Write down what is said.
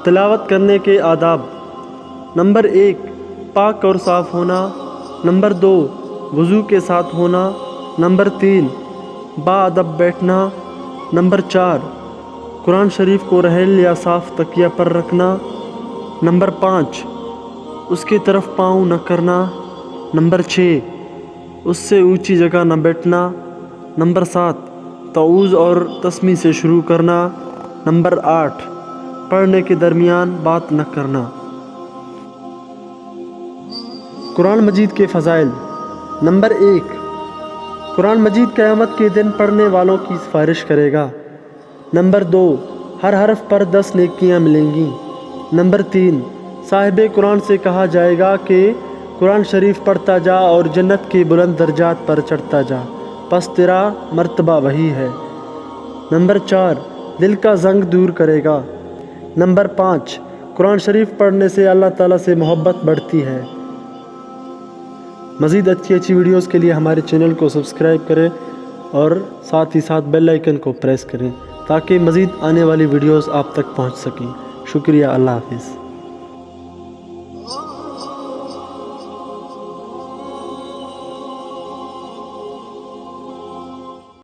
تلاوت کرنے کے آداب: نمبر 1 پاک اور صاف ہونا، نمبر 2 وضو کے ساتھ ہونا، نمبر 3 باادب بیٹھنا، نمبر 4 قرآن شریف کو رحل یا صاف تکیہ پر رکھنا، نمبر 5 اس کی طرف پاؤں نہ کرنا، نمبر 6 اس سے اونچی جگہ نہ بیٹھنا، نمبر 7 تعوذ اور تسمیح سے شروع کرنا، نمبر 8 پڑھنے کے درمیان بات نہ کرنا۔ قرآن مجید کے فضائل: نمبر 1 قرآن مجید قیامت کے دن پڑھنے والوں کی سفارش کرے گا۔ نمبر 2 ہر حرف پر 10 نیکیاں ملیں گی۔ نمبر 3 صاحب قرآن سے کہا جائے گا کہ قرآن شریف پڑھتا جا اور جنت کے بلند درجات پر چڑھتا جا، پس تیرا مرتبہ وہی ہے۔ نمبر 4 دل کا زنگ دور کرے گا۔ نمبر 5 قرآن شریف پڑھنے سے اللہ تعالیٰ سے محبت بڑھتی ہے۔ مزید اچھی ویڈیوز کے لیے ہمارے چینل کو سبسکرائب کریں اور ساتھ ہی ساتھ بیل آئیکن کو پریس کریں تاکہ مزید آنے والی ویڈیوز آپ تک پہنچ سکیں۔ شکریہ، اللہ حافظ۔